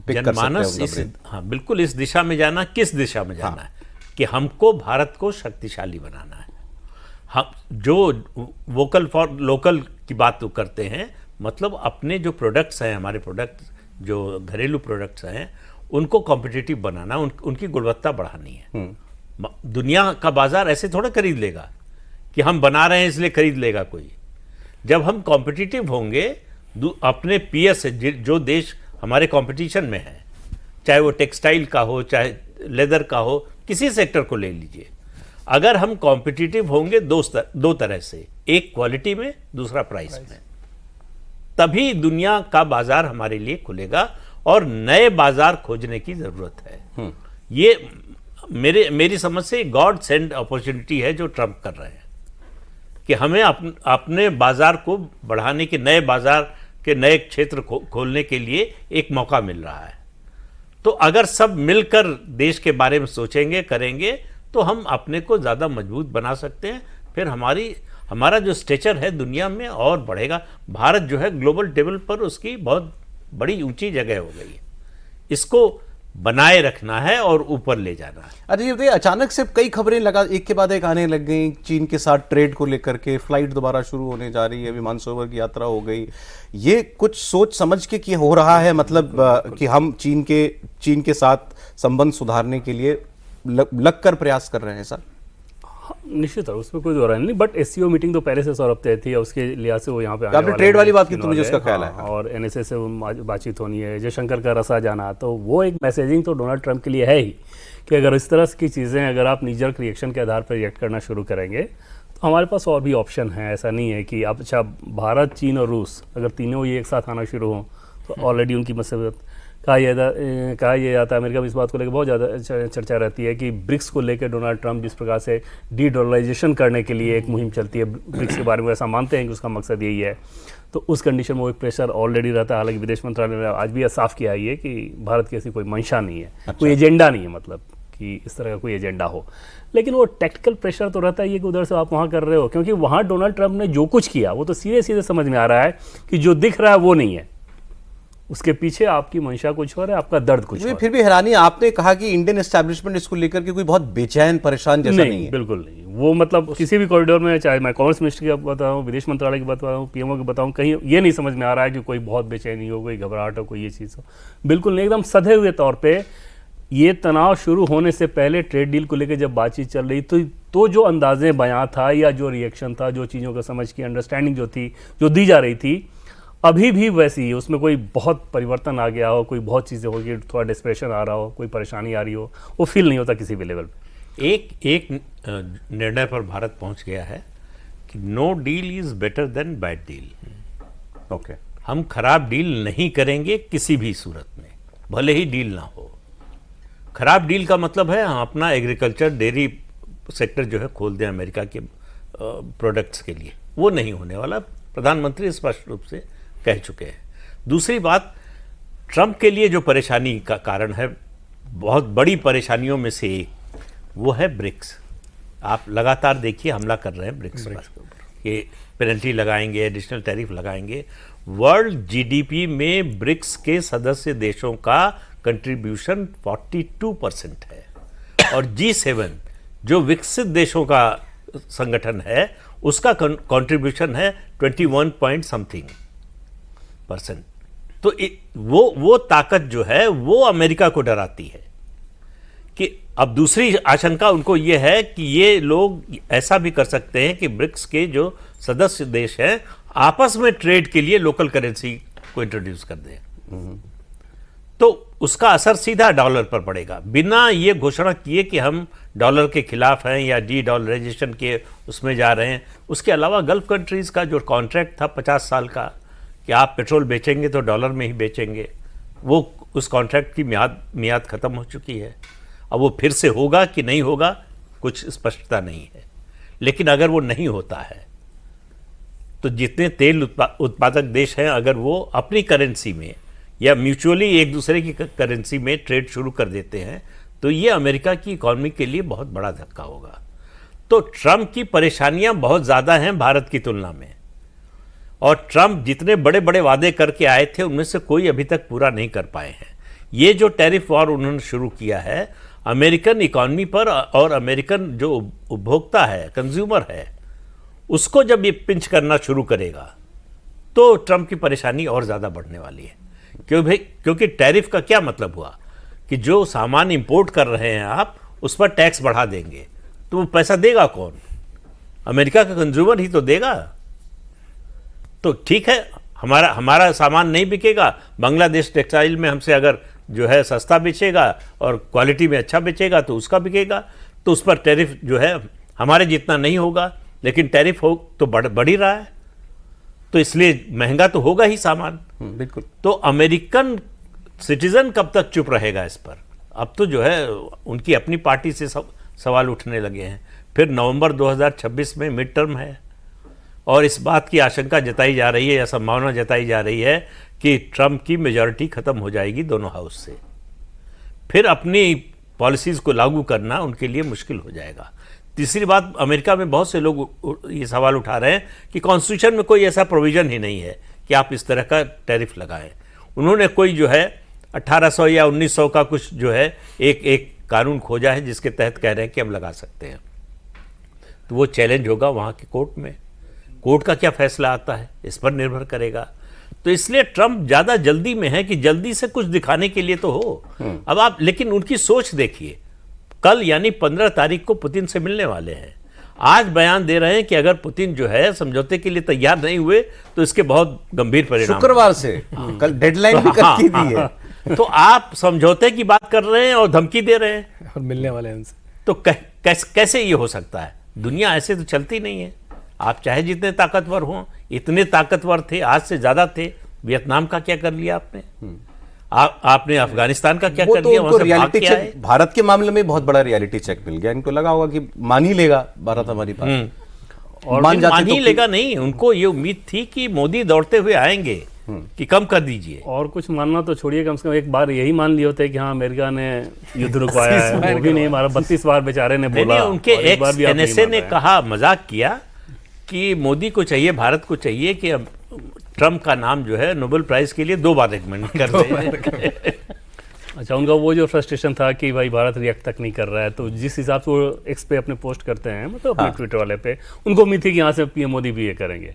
पिक कर सकते हैं। हाँ, बिल्कुल, इस दिशा में जाना, किस दिशा में जाना है कि हमको भारत को शक्तिशाली बनाना है। हम जो वोकल फॉर लोकल की बात तो करते हैं, मतलब अपने जो प्रोडक्ट्स हैं, हमारे प्रोडक्ट जो घरेलू प्रोडक्ट्स हैं उनको कॉम्पिटिटिव बनाना, उनकी गुणवत्ता बढ़ानी है। दुनिया का बाजार ऐसे थोड़ा खरीद लेगा कि हम बना रहे हैं इसलिए खरीद लेगा कोई। जब हम कॉम्पिटिटिव होंगे अपने पीएस से, जो देश हमारे कंपटीशन में है, चाहे वो टेक्सटाइल का हो, चाहे लेदर का हो, किसी सेक्टर को ले लीजिए, अगर हम कॉम्पिटिटिव होंगे दो तरह से, एक क्वालिटी में, दूसरा प्राइस में, तभी दुनिया का बाजार हमारे लिए खुलेगा और नए बाजार खोजने की जरूरत है। ये मेरी समझ से गॉड सेंड अपॉर्चुनिटी है जो ट्रम्प कर रहे हैं कि हमें अपने बाजार को बढ़ाने के, नए बाजार के नए क्षेत्र खोलने के लिए एक मौका मिल रहा है। तो अगर सब मिलकर देश के बारे में सोचेंगे, करेंगे, तो हम अपने को ज़्यादा मजबूत बना सकते हैं। फिर हमारा जो स्टेचर है दुनिया में और बढ़ेगा। भारत जो है ग्लोबल टेबल पर उसकी बहुत बड़ी ऊंची जगह हो गई है, इसको बनाए रखना है और ऊपर ले जाना है। अच्छा, ये बताइए, अचानक से कई खबरें लगा एक के बाद एक आने लग गई। चीन के साथ ट्रेड को लेकर के फ्लाइट दोबारा शुरू होने जा रही है, विमान सरोवर की यात्रा हो गई। ये कुछ सोच समझ के कि हो रहा है, मतलब कि हम चीन के साथ संबंध सुधारने के लिए लगकर प्रयास कर रहे हैं सर? निश्चित है, उसमें कोई दो राय नहीं, बट एससीओ मीटिंग तो पहले से सौरभ तय थी और उसके लिहाज से वो यहाँ पे आने आपने ट्रेड वाली बात की तो मुझे उसका ख्याल है। और एनएसए से बातचीत होनी है, जयशंकर का रसा जाना, तो वो एक मैसेजिंग तो डोनाल्ड ट्रंप के लिए है ही कि अगर इस तरह की चीज़ें, अगर आप नीजर रिएक्शन के आधार पर रिएक्ट करना शुरू करेंगे तो हमारे पास और भी ऑप्शन है। ऐसा नहीं है कि अब अच्छा भारत, चीन और रूस अगर तीनों ये एक साथ आना शुरू हों तो ऑलरेडी उनकी मसबत कहा यह जाता है, अमेरिका में इस बात को लेकर बहुत ज़्यादा चर्चा रहती है कि ब्रिक्स को लेकर डोनाल्ड ट्रंप जिस प्रकार से डी डॉलराइजेशन करने के लिए एक मुहिम चलती है, ब्रिक्स के बारे में ऐसा मानते हैं कि उसका मकसद यही है। तो उस कंडीशन में वो एक प्रेशर ऑलरेडी रहता है। हालांकि विदेश मंत्रालय ने आज भी यह साफ किया है कि भारत की ऐसी कोई मंशा नहीं है, कोई एजेंडा नहीं है, मतलब कि इस तरह का कोई एजेंडा हो। लेकिन वो टैक्टिकल प्रेशर तो रहता ही है कि उधर से आप वहाँ कर रहे हो, क्योंकि वहाँ डोनाल्ड ट्रंप ने जो कुछ किया वो तो सीधे सीधे समझ में आ रहा है कि जो दिख रहा है वो नहीं है, उसके पीछे आपकी मंशा कुछ और है, आपका दर्द कुछ और है। फिर भी हैरानी, आपने कहा कि इंडियन एस्टैब्लिशमेंट इसको लेकर के कोई बहुत बेचैन परेशान जैसा नहीं है। बिल्कुल नहीं। वो मतलब किसी भी कॉरिडोर में, चाहे मैं कॉमर्स मिनिस्टर की बताऊँ, विदेश मंत्रालय की बताऊँ, पीएमओ की बताऊँ, कहीं ये नहीं समझ में आ रहा है कि कोई बहुत बेचैनी हो, कोई घबराहट हो, कोई ये चीज़ हो। बिल्कुल नहीं, एकदम सधे हुए तौर पर। ये तनाव शुरू होने से पहले ट्रेड डील को लेकर जब बातचीत चल रही तो जो अंदाजे बयां था या जो रिएक्शन था, जो चीज़ों का समझ की अंडरस्टैंडिंग जो थी, जो दी जा रही थी, अभी भी वैसी है। उसमें कोई बहुत परिवर्तन आ गया हो, कोई बहुत चीज़ें हो गई, थोड़ा डिस्प्रेशन आ रहा हो, कोई परेशानी आ रही हो, वो फील नहीं होता किसी भी लेवल पे। एक निर्णय पर भारत पहुंच गया है कि no deal is better than bad deal. Okay, हम खराब डील नहीं करेंगे किसी भी सूरत में, भले ही डील ना हो। खराब डील का मतलब है हम अपना एग्रीकल्चर डेयरी सेक्टर जो है खोल दें अमेरिका के प्रोडक्ट्स के लिए, वो नहीं होने वाला। प्रधानमंत्री स्पष्ट रूप से कह चुके हैं। दूसरी बात, ट्रंप के लिए जो परेशानी का कारण है, बहुत बड़ी परेशानियों में से एक, वो है ब्रिक्स। आप लगातार देखिए हमला कर रहे हैं ब्रिक्स पर, ये पेनल्टी लगाएंगे, एडिशनल टैरिफ लगाएंगे। वर्ल्ड जीडीपी में ब्रिक्स के सदस्य देशों का कंट्रीब्यूशन 42% है, और G7 जो विकसित देशों का संगठन है उसका कंट्रीब्यूशन है 21 पॉइंट समथिंग %। तो वो ताकत जो है वो अमेरिका को डराती है कि अब दूसरी आशंका उनको ये है कि ये लोग ऐसा भी कर सकते हैं कि ब्रिक्स के जो सदस्य देश हैं आपस में ट्रेड के लिए लोकल करेंसी को इंट्रोड्यूस कर दें, तो उसका असर सीधा डॉलर पर पड़ेगा। बिना ये घोषणा किए कि हम डॉलर के खिलाफ हैं या डी डॉलराइजेशन के उसमें जा रहे हैं। उसके अलावा गल्फ कंट्रीज का जो कॉन्ट्रैक्ट था 50 साल का कि आप पेट्रोल बेचेंगे तो डॉलर में ही बेचेंगे, वो उस कॉन्ट्रैक्ट की मियाद ख़त्म हो चुकी है। अब वो फिर से होगा कि नहीं होगा कुछ स्पष्टता नहीं है। लेकिन अगर वो नहीं होता है तो जितने तेल उत्पादक देश हैं, अगर वो अपनी करेंसी में या म्यूचुअली एक दूसरे की करेंसी में ट्रेड शुरू कर देते हैं तो ये अमेरिका की इकॉनमी के लिए बहुत बड़ा धक्का होगा। तो ट्रंप की परेशानियां बहुत ज़्यादा हैं भारत की तुलना में, और ट्रंप जितने बड़े बड़े वादे करके आए थे उनमें से कोई अभी तक पूरा नहीं कर पाए हैं। ये जो टैरिफ वॉर उन्होंने शुरू किया है अमेरिकन इकॉनमी पर, और अमेरिकन जो उपभोक्ता है, कंज्यूमर है, उसको जब ये पिंच करना शुरू करेगा तो ट्रंप की परेशानी और ज़्यादा बढ़ने वाली है। क्योंकि टैरिफ का क्या मतलब हुआ कि जो सामान इंपोर्ट कर रहे हैं आप उस पर टैक्स बढ़ा देंगे, तो वो पैसा देगा कौन? अमेरिका का कंज्यूमर ही तो देगा। तो ठीक है, हमारा सामान नहीं बिकेगा, बांग्लादेश टेक्सटाइल में हमसे अगर जो है सस्ता बेचेगा और क्वालिटी में अच्छा बेचेगा तो उसका बिकेगा, तो उस पर टैरिफ जो है हमारे जितना नहीं होगा, लेकिन टैरिफ हो तो बढ़ ही रहा है, तो इसलिए महंगा तो होगा ही सामान। बिल्कुल। तो अमेरिकन सिटीजन कब तक चुप रहेगा इस पर? अब तो जो है उनकी अपनी पार्टी से सवाल उठने लगे हैं। फिर नवंबर 2026 में मिड टर्म है, और इस बात की आशंका जताई जा रही है या संभावना जताई जा रही है कि ट्रंप की मेजॉरिटी खत्म हो जाएगी दोनों हाउस से। फिर अपनी पॉलिसीज को लागू करना उनके लिए मुश्किल हो जाएगा। तीसरी बात, अमेरिका में बहुत से लोग ये सवाल उठा रहे हैं कि कॉन्स्टिट्यूशन में कोई ऐसा प्रोविजन ही नहीं है कि आप इस तरह का टैरिफ लगाएं। उन्होंने कोई जो है 1800 या 1900 का कुछ जो है एक कानून खोजा है जिसके तहत कह रहे हैं कि हम लगा सकते हैं। तो वो चैलेंज होगा वहाँ के कोर्ट में। कोर्ट का क्या फैसला आता है इस पर निर्भर करेगा। तो इसलिए ट्रंप ज़्यादा जल्दी में है कि जल्दी से कुछ दिखाने के लिए तो हो। अब आप लेकिन उनकी सोच देखिए, कल यानी 15 तारीख को पुतिन से मिलने वाले हैं। आज बयान दे रहे हैं कि अगर पुतिन जो है समझौते के लिए तैयार नहीं हुए तो इसके बहुत गंभीर परिणाम। शुक्रवार से कल डेडलाइन भी कर दी है। तो आप समझौते की बात कर रहे हैं और धमकी दे रहे हैं और मिलने वाले हैं उनसे। तो कैसे ये हो सकता है? दुनिया ऐसे तो चलती नहीं है। आप चाहे जितने ताकतवर हों, इतने ताकतवर थे, आज से ज़्यादा थे। वियतनाम का क्या कर लिया आपने? आपने अफगानिस्तान का क्या वो कर तो दिया? उनको वहां से भाग रियलिटी के आए। चेक, भारत के मामले में बहुत बड़ा रियलिटी चेक मिल गया। इनको लगा होगा कि मान ही लेगा भारत हमारी बात, और मान जाते मान तो ही लेगा नहीं, उनको ये उम्मीद थी कि मोदी दौड़ते हुए आएंगे कि कम कर दीजिए। और कुछ मानना तो छोड़िए, कम से कम एक बार यही मान लिए होते कि हाँ अमेरिका ने युद्ध रुकवाया है, वो भी नहीं मारा। 32 बार बेचारे ने नहीं, बोला। नहीं, उनके और इस बार एक्स भी आप नहीं एनएसए मान ने रहे हैं। कहा, मजाक किया कि मोदी को चाहिए, भारत को चाहिए कि अब ट्रम्प का नाम जो है नोबेल प्राइज के लिए 2 बार रिकमेंड कर दे। अच्छा, उनका वो जो फ्रस्ट्रेशन था कि भाई भारत रिएक्ट तक नहीं कर रहा है, तो जिस हिसाब से वो एक्स पे अपने पोस्ट करते हैं, मतलब अपने ट्विटर वाले पे, उनको उम्मीद थी कि यहाँ से पीएम मोदी भी ये करेंगे।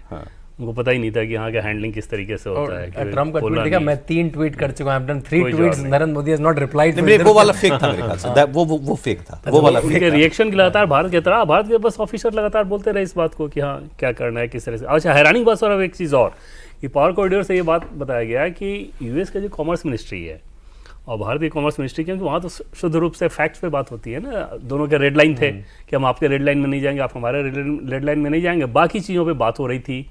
उनको पता ही नहीं था कि यहाँ का हैंडलिंग किस तरीके से होता है। कि ट्रम्प का बोलना ट्वीट देखा, नहीं। मैं 3 ट्वीट कर चुका हूं, आई हैव डन 3 कोई ट्वीट्स, जवाब नहीं। Narendra Modi has not replied. नहीं, वो वाला फेक था मेरे ख्याल से, वो फेक था, वो वाला फेक उनके था। रिएक्शन की लगातार भारत के तरह, भारत के बस ऑफिसर लगातार बोलते रहे इस बात को कि हाँ क्या करना है, किस तरह से। अच्छा, हैरानी बस और अब एक चीज़ और कि पावर कॉरिडोर से ये बात बताया गया है कि यूएस का जो कॉमर्स मिनिस्ट्री है और भारत की कॉमर्स मिनिस्ट्री, क्योंकि वहाँ तो शुद्ध रूप से फैक्ट्स पे बात होती है ना, दोनों के रेड लाइन थे कि हम आपके रेड लाइन में नहीं जाएंगे, आप हमारे रेड लाइन में नहीं जाएंगे, बाकी चीज़ों पे बात हो रही थी।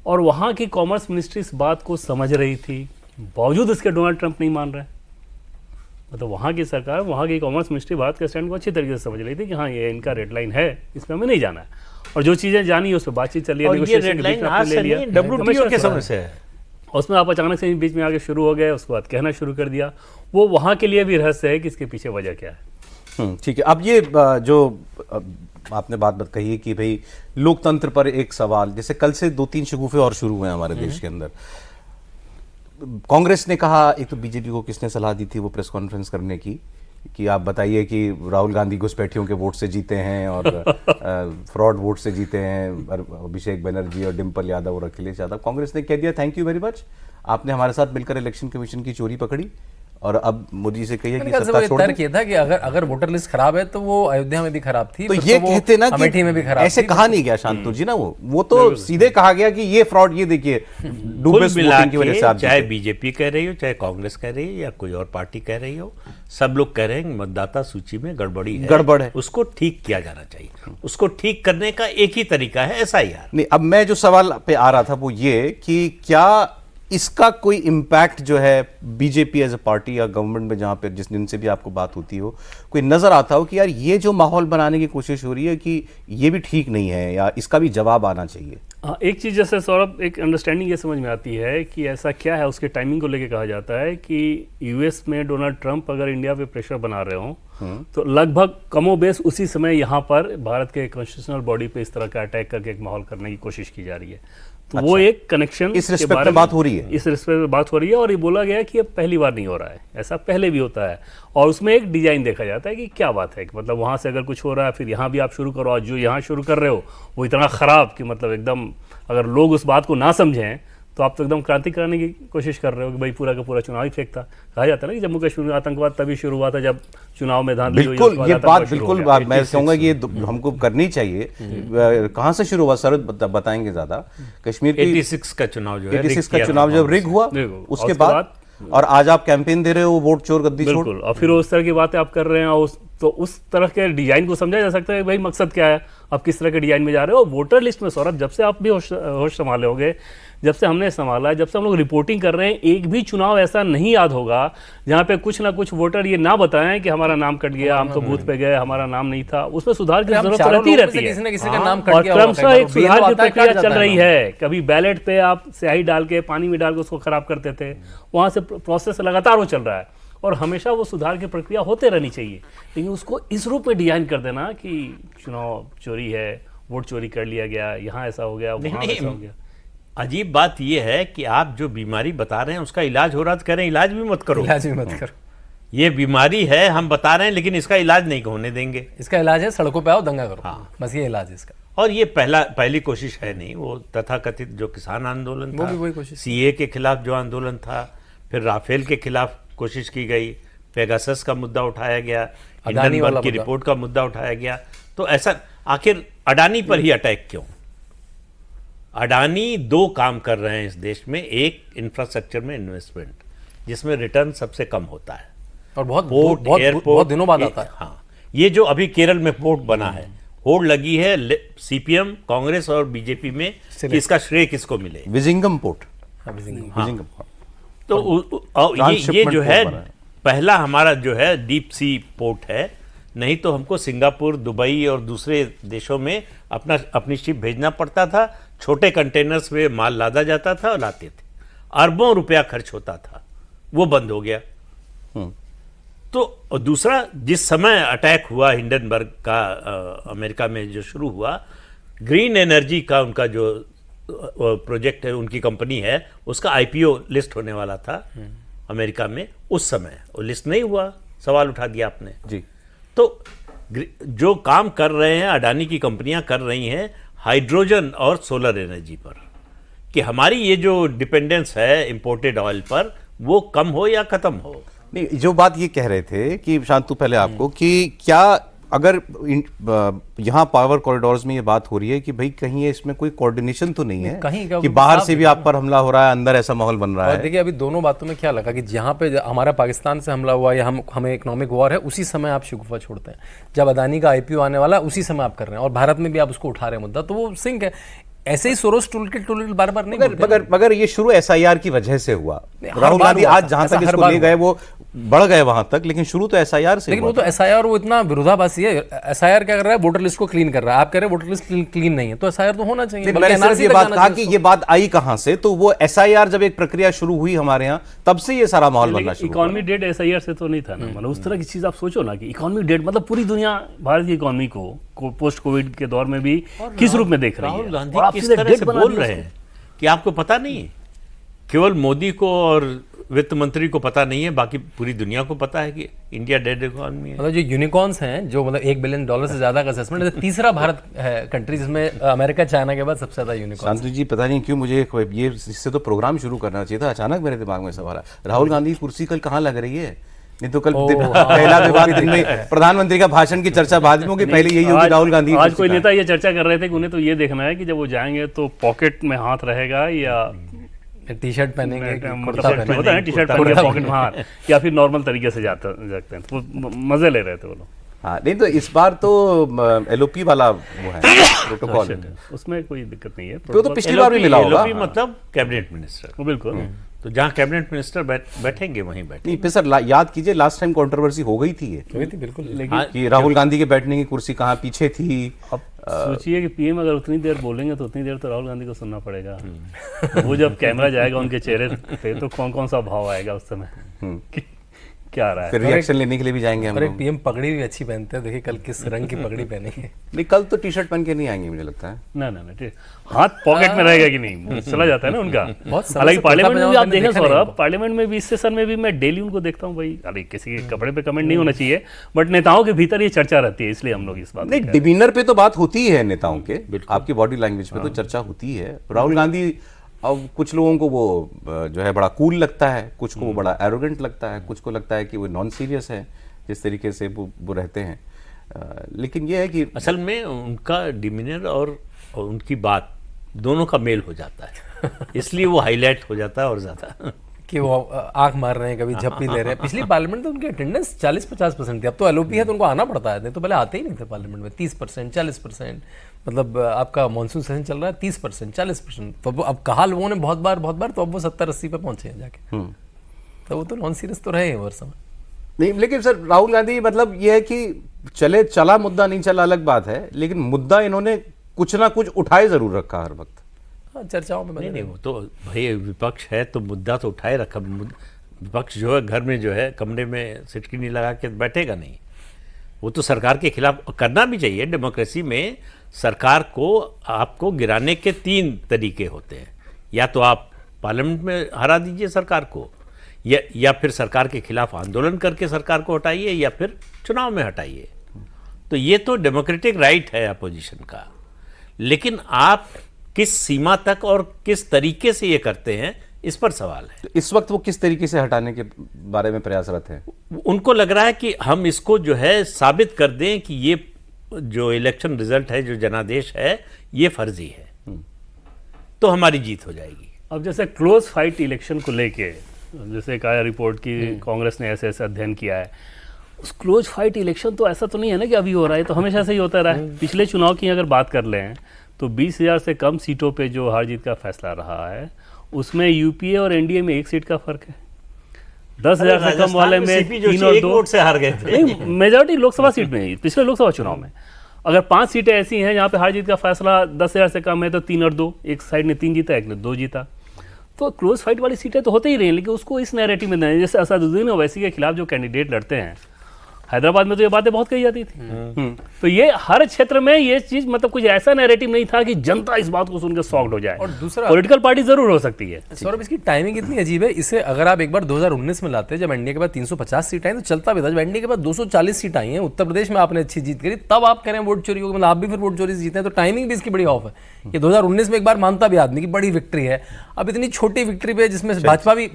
और वहाँ की कॉमर्स मिनिस्ट्री इस बात को समझ रही थी, बावजूद इसके डोनाल्ड ट्रंप नहीं मान रहे। मतलब वहाँ की सरकार, वहाँ की कॉमर्स मिनिस्ट्री भारत के स्टैंड को अच्छी तरीके से समझ रही थी कि हाँ ये इनका रेड लाइन है, इस पर हमें नहीं जाना है। और जो चीज़ें जानी उस पर बातचीत चली है, और ये negotiation रेड के बीच लाइन में आपने आज ले से लिया। नहीं, WTO के समय से है। उसमें आप अचानक से बीच में आगे शुरू हो गए, उसके बाद कहना शुरू कर दिया। वो वहाँ के लिए भी रहस्य है कि इसके पीछे वजह क्या है। ठीक है। अब ये जो आपने बात कही है कि भाई लोकतंत्र पर एक सवाल, जैसे कल से 2-3 शगुफे और शुरू हुए हैं हमारे देश के अंदर। कांग्रेस ने कहा, एक तो बीजेपी को किसने सलाह दी थी वो प्रेस कॉन्फ्रेंस करने की, कि आप बताइए कि राहुल गांधी घुसपैठियों के वोट से जीते हैं और फ्रॉड वोट से जीते हैं अभिषेक बनर्जी और डिम्पल यादव और अखिलेश यादव। कांग्रेस ने कह दिया थैंक यू वेरी मच, आपने हमारे साथ मिलकर इलेक्शन कमीशन की चोरी पकड़ी और अब मोदी से कहिए कि सत्ता छोड़ तर्क ये था कि अगर वोटर लिस्ट खराब है तो वो अयोध्या में भी खराब थी, तो फिर ये वो कहते ना कि अमेठी में भी खराब ऐसे थी। कहा नहीं गया शांतनु जी ना, वो तो सीधे कहा गया कि ये फ्रॉड, ये देखिए कुल डूबेस मिला वोटिंग की वजह से आप चाहे जीते। बीजेपी कह रही हो, चाहे कांग्रेस कह रही हो, या कोई और पार्टी कह रही हो, सब लोग कह रहे हैं कि मतदाता सूची में गड़बड़ी है, गड़बड़ है। उसको ठीक किया जाना चाहिए। उसको ठीक करने का एक ही तरीका है, SIR। नहीं, अब मैं जो सवाल पे आ रहा था वो ये कि क्या इसका कोई इम्पैक्ट जो है बीजेपी एज अ पार्टी या गवर्नमेंट में, जहां पे जिस दिन से भी आपको बात होती हो, कोई नजर आता हो कि यार ये जो माहौल बनाने की कोशिश हो रही है कि ये भी ठीक नहीं है या इसका भी जवाब आना चाहिए। हाँ, एक चीज़ जैसे सौरभ, एक अंडरस्टैंडिंग ये समझ में आती है कि ऐसा क्या है, उसके टाइमिंग को लेके कहा जाता है कि यूएस में डोनाल्ड ट्रंप अगर इंडिया पे प्रेशर बना रहे हो तो लगभग कमोबेश उसी समय यहाँ पर भारत के कॉन्स्टिट्यूशनल बॉडी पे इस तरह का अटैक करके एक माहौल करने की कोशिश की जा रही है। तो वो एक कनेक्शन इस रिस्पेक्ट में बात हो रही है, इस रिस्पेक्ट में बात हो रही है। और ये बोला गया है कि अब पहली बार नहीं हो रहा है, ऐसा पहले भी होता है। और उसमें एक डिजाइन देखा जाता है कि क्या बात है, कि मतलब वहाँ से अगर कुछ हो रहा है फिर यहाँ भी आप शुरू करो, और जो यहाँ शुरू कर रहे हो वो इतना ख़राब कि मतलब एकदम अगर लोग उस बात को ना समझें तो आप तो एकदम क्रांति कराने की कोशिश कर रहे हो कि भाई पूरा का पूरा चुनाव ही फेक था। कहा जाता है ना कि जम्मू कश्मीर में आतंकवाद तभी शुरू हुआ था जब चुनाव में धांधली हुई, बिल्कुल उसके बाद ये आतंकवाद बात शुरू बिल्कुल हो गया। मैं कहूंगा कि ये हमको करनी चाहिए। कहां से शुरू हुआ सर, बताएंगे ज्यादा। कश्मीर की 86 का चुनाव जो है 86 का चुनाव जब रिग हुआ, उसके बाद और आज आप कैंपेन दे रहे हो वोट चोर गद्दी छोड़। बिल्कुल, और फिर उस तरह की बातें आप कर रहे हैं, तो उस तरह के डिजाइन को समझा जा सकता है भाई मकसद क्या है, आप किस तरह के डिजाइन में जा रहे हो। वोटर लिस्ट में सौरभ, जब से आप भी होश संभाले होंगे, जब से हमने संभाला, जब से हम लोग रिपोर्टिंग कर रहे हैं, एक भी चुनाव ऐसा नहीं याद होगा जहां पे कुछ ना कुछ वोटर ये ना बताएं कि हमारा नाम कट गया, हम तो बूथ पे गए, हमारा नाम नहीं था। उसमें सुधार की जरूरत रहती रहती है, किसी न किसी का नाम और कट गया होगा, क्रमशः एक सुधार की प्रक्रिया चल रही है। कभी बैलेट पे आप स्याही डाल के पानी में डाल के उसको खराब करते थे, वहां से प्रोसेस लगातार वो चल रहा है और हमेशा वो सुधार की प्रक्रिया होते रहनी चाहिए। लेकिन उसको इस रूप में डिजाइन कर देना कि चुनाव चोरी है, वोट चोरी कर लिया गया, यहाँ ऐसा हो गया, वहाँ ऐसा हो गया। अजीब बात यह है कि आप जो बीमारी बता रहे हैं उसका इलाज हो रहा है, तो कह रहे हैं इलाज भी मत करो। इलाज भी मत करो, ये बीमारी है, हम बता रहे हैं, लेकिन इसका इलाज नहीं होने देंगे। इसका इलाज है सड़कों पे आओ दंगा करो, बस ये इलाज है इसका। और ये पहली कोशिश है नहीं, वो तथाकथित जो किसान आंदोलन वो था, भी वही कोशिश। सीए के खिलाफ जो आंदोलन था, फिर राफेल के खिलाफ कोशिश की गई, पेगासस का मुद्दा उठाया गया, हिंडनबर्ग की रिपोर्ट का मुद्दा उठाया गया। तो ऐसा आखिर अडानी पर ही अटैक क्यों? अडानी दो काम कर रहे हैं इस देश में, एक इंफ्रास्ट्रक्चर में इन्वेस्टमेंट जिसमें रिटर्न सबसे कम होता है, और बहुत पोर्ट, बहुत एयरपोर्ट, बहुत दिनों बाद आता है। हाँ, ये जो अभी केरल में पोर्ट बना है, होड़ लगी है सीपीएम, कांग्रेस और बीजेपी में कि इसका श्रेय किसको मिले। विजिंगम पोर्ट, हाँ, विजिंगम पोर्ट। तो ये ट्रांसशिपमेंट जो है पोर्ट बना है। पहला हमारा जो है डीप सी पोर्ट है। नहीं तो हमको सिंगापुर, दुबई और दूसरे देशों में अपनी शिप भेजना पड़ता था। छोटे कंटेनर्स में माल लादा जाता था और लाते थे, अरबों रुपया खर्च होता था, वो बंद हो गया। तो और दूसरा, जिस समय अटैक हुआ हिंडनबर्ग का अमेरिका में जो शुरू हुआ, ग्रीन एनर्जी का उनका जो प्रोजेक्ट है, उनकी कंपनी है, उसका आईपीओ लिस्ट होने वाला था अमेरिका में। उस समय वो लिस्ट नहीं हुआ, सवाल उठा दिया आपने जी। तो जो काम कर रहे हैं अडानी की कंपनियां कर रही हैं हाइड्रोजन और सोलर एनर्जी पर, कि हमारी ये जो डिपेंडेंस है इंपोर्टेड ऑयल पर, वो कम हो या खत्म हो। नहीं, जो बात ये कह रहे थे कि शांतु पहले आपको कि क्या अगर यहाँ पावर कॉरिडोर्स में ये बात हो रही है कि भाई कहीं इसमें कोई कोऑर्डिनेशन तो नहीं है, कहीं क्या कि बाहर से भी आप पर हमला हो रहा है, अंदर ऐसा माहौल बन रहा और है। देखिए अभी दोनों बातों में क्या लगा कि जहाँ पे हमारा पाकिस्तान से हमला हुआ या हमें इकोनॉमिक वॉर है, उसी समय आप शिगुफा छोड़ते हैं। जब अदानी का आईपीओ आने वाला है, उसी समय आप कर रहे हैं, और भारत में भी आप उसको उठा रहे हैं मुद्दा, तो वो सिंक है। ऐसे ही सोरोस टूलकिट बार बार नहीं बोलते। मगर ये शुरू एसआईआर की वजह से हुआ। हर राहुल बार गांधी हुआ आज था, जहां ऐसा तक हर इसको बार ले गए वो बढ़ गए वहां तक, लेकिन शुरू तो एसआईआर से लेकिन हुआ वो तो एसआईआर वो इतना विरोधाभासी है। एसआईआर क्या कर रहा है? वोटर लिस्ट को क्लीन कर रहा है। आप कह रहे हैं वोटर लिस्ट क्लीन नहीं है, तो एसआईआर तो होना चाहिए। नहीं, बल्कि मैंने सिर्फ NRC ये तक बात जाना कहा चाहिए कि उसको। ये बात आई कहां से, तो वो एसआईआर जब एक प्रक्रिया शुरू हुई हमारे यहाँ, तब से ये सारा माहौल बनना शुरू हुआ। इकोनॉमिक डेट एसआईआर से तो नहीं था ना, मतलब उस तरह की चीज आप सोचो ना कि इकोनॉमिक डेट मतलब पूरी दुनिया भारत की इकोनॉमी को पोस्ट कोविड के दौर में भी किस रूप में देख रही है। राहुल गांधी और आप किस सीधे तरह डेट से बना बोल दी रहे उसको। हैं कि आपको पता नहीं है। केवल मोदी को और वित्त मंत्री को पता नहीं है, बाकी पूरी दुनिया को पता है कि इंडिया डेड इकोनॉमी है। मतलब जो यूनिकॉर्न्स हैं, जो मतलब $1 बिलियन से ज्यादा का असेसमेंट है, तीसरा भारत है कंट्री जिसमें अमेरिका चाइना के बाद सबसे ज्यादा यूनिकॉर्न। शांतु जी, पता नहीं क्यों मुझे ये इससे तो प्रोग्राम शुरू करना चाहिए था, अचानक मेरे दिमाग में सवाल आया, राहुल गांधी की कुर्सी कल कहाँ लग रही है? नहीं तो कल पहला विवाद दिन में प्रधानमंत्री का भाषण की चर्चा बाद में होगी, पहले यही होगी राहुल गांधी की आज कुर्सी कोई कहाँ है? नेता ये चर्चा कर रहे थे कि उन्हें तो ये देखना है कि जब वो जाएंगे तो पॉकेट में हाथ रहेगा या टी शर्ट पहनेंगे, मतलब कुर्ता पहनेंगे। होता है टी शर्ट पहन के पॉकेट में हाथ, या फिर नॉर्मल तरीके से जाते हैं। तो वो मजे ले रहे थे वो लोग। हाँ, नहीं तो इस बार तो एलओपी वाला वो है प्रोटोकॉल, उसमें कोई दिक्कत नहीं है। वो तो पिछली बार भी मिला होगा। LOP मतलब कैबिनेट मिनिस्टर। वो बिल्कुल तो जहाँ कैबिनेट मिनिस्टर बैठेंगे वहीं बैठे। नहीं, फिर सर याद कीजिए लास्ट टाइम कंट्रोवर्सी हो गई थी ये, हुई थी बिल्कुल। लेकिन कि राहुल गांधी के बैठने की कुर्सी कहाँ पीछे थी। अब सोचिए कि पीएम अगर उतनी देर बोलेंगे तो उतनी देर तो राहुल गांधी को सुनना पड़ेगा। वो जब कैमरा जाएगा उनके चेहरे पे तो कौन कौन सा भाव आएगा उस समय कि क्या आ रहा है। फिर रिएक्शन लेने के लिए भी जाएंगे हम और एक लोग। पीएम पगड़ी भी अच्छी पहनते हैं। देखिए कल किस रंग की पगड़ी पहनेंगे। नहीं, कल तो टी शर्ट पहन के नहीं आएंगे मुझे लगता है। ना ना ना ठीक। हाथ पॉकेट में रहेगा कि नहीं, चला जाता है ना उनका। बहुत समय हालांकि से पार्लियामेंट में भी आप मैंने देखें देखा नहीं सौरभ, उनको। पार्लियामेंट में भी इस सेशन में भी मैं डेली उनको देखता हूँ भाई। अरे किसी के कपड़े पे कमेंट नहीं होना चाहिए, बट नेताओं के भीतर ये चर्चा रहती है, इसलिए हम लोग इस बात नहीं, डिमीनर पे तो बात होती है नेताओं के, आपकी बॉडी लैंग्वेज पे तो चर्चा होती है। राहुल गांधी, अब कुछ लोगों को वो जो है बड़ा कूल लगता है, कुछ को वो बड़ा एरोगेंट लगता है, कुछ को लगता है कि वो नॉन सीरियस है जिस तरीके से वो रहते हैं। लेकिन ये है कि असल में उनका डिमीनर और उनकी बात दोनों का मेल हो जाता है, इसलिए वो हाईलाइट हो जाता है और ज्यादा। कि वो आंख मार रहे हैं, कभी झप्पी ले रहे हैं। पिछली पार्लियामेंट तो उनकी अटेंडेंस 40-50% थी। अब तो एलओपी है तो उनको आना पड़ता है, नहीं तो पहले आते ही नहीं थे पार्लियामेंट में। 30%, 40%, मतलब आपका मानसून सेशन चल रहा है 30%, 40%। तो अब कहा लोगों ने बहुत बार, तो अब वो 70-80 पे पहुंचे हैं जाके। तो वो तो नॉन सीरियस तो रहे हैं हर समय। नहीं, लेकिन सर राहुल गांधी, मतलब ये है कि चला मुद्दा नहीं चला अलग बात है, लेकिन मुद्दा इन्होंने कुछ ना कुछ उठाए जरूर रखा हर वक्त। हाँ, चर्चाओं में बने नहीं, वो तो भाई विपक्ष है तो मुद्दा तो उठाए रखा। विपक्ष जो है घर में जो है कमरे में सिटकिनी लगा के बैठेगा नहीं, वो तो सरकार के खिलाफ करना भी चाहिए। डेमोक्रेसी में सरकार को आपको गिराने के 3 तरीके होते हैं, या तो आप पार्लियामेंट में हरा दीजिए सरकार को, या फिर सरकार के खिलाफ आंदोलन करके सरकार को हटाइए, या फिर चुनाव में हटाइए। तो ये तो डेमोक्रेटिक राइट है अपोजिशन का, लेकिन आप किस सीमा तक और किस तरीके से ये करते हैं, इस पर सवाल है। इस वक्त वो किस तरीके से हटाने के बारे में प्रयासरत हैं? उनको लग रहा है कि हम इसको जो है साबित कर दें कि ये जो इलेक्शन रिजल्ट है, जो जनादेश है, ये फर्जी है, तो हमारी जीत हो जाएगी। अब जैसे क्लोज फाइट इलेक्शन को लेके, जैसे कहा रिपोर्ट की कांग्रेस ने ऐसे ऐसे अध्ययन किया है, उस क्लोज फाइट इलेक्शन तो ऐसा तो नहीं है ना कि अभी हो रहा है, तो हमेशा से ही होता रहा है। पिछले चुनाव की अगर बात कर लें तो 20,000 से कम सीटों पे जो हार जीत का फैसला रहा है, उसमें यूपीए और एनडीए में 1 सीट का फर्क है। 10,000 से कम वाले में सीपी 3 जोशी और 1 2 वोट से हार गए थे। नहीं, मेजॉरिटी लोकसभा सीट में ही, पिछले लोकसभा चुनाव में अगर 5 सीटें ऐसी हैं जहाँ पे हार जीत का फैसला 10,000 से कम है तो 3 और 2, एक साइड ने 3 जीता, एक ने 2 जीता, तो क्लोज फाइट वाली सीटें तो होते ही रही हैं, लेकिन उसको इस नैरेटिव में नहीं, जैसे असदुद्दीन ओवैसी के खिलाफ जो कैंडिडेट लड़ते हैं हैदराबाद में तो ये बातें बहुत कही जाती थी। तो ये हर क्षेत्र में ये चीज मतलब कुछ ऐसा नैरेटिव नहीं था कि जनता इस बात को सुनकर सॉक्ड हो जाए। और दूसरा पॉलिटिकल पार्टी जरूर हो सकती है। सौरभ, इसकी टाइमिंग इतनी अजीब है, इसे अगर आप एक बार 2019 में लाते, जब एनडीए के बाद 350 सीट आई तो चलता भी था। जब एनडीए के बाद 240 सीट आई हैं, उत्तर प्रदेश में आपने अच्छी जीत करी, तब आप कह रहे हैं वोट चोरी होगी, मतलब आप भी फिर वोट चोरी से जीते हैं, तो टाइमिंग भी इसकी बड़ी ऑफ है। ये 2019 में एक बार मानता भी आदमी की बड़ी विक्ट्री है, अब इतनी छोटी विक्ट्री पे जिसमें भाजपा भी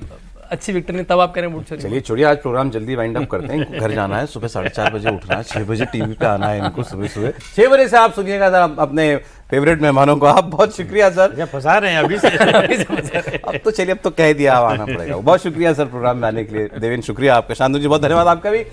अच्छी विक्ट्री नहीं, तब आप कह रहे हैं वोट चोरी। चलिए छोड़िए, आज प्रोग्राम जल्दी वाइंड अप करते हैं, इनको घर जाना है, सुबह 4:30 बजे उठना है, 6 बजे टीवी पे आना है इनको, सुबह 6 बजे से आप सुनिएगा जरा अपने फेवरेट मेहमानों को। आप बहुत शुक्रिया सर, फंसा रहे हैं अभी से। अब तो चलिए, अब तो कह दिया, अब आना पड़ेगा। बहुत शुक्रिया सर प्रोग्राम में आने के लिए। देवेंद्र शुक्रिया आपका, शांतनु जी बहुत धन्यवाद आपका भी।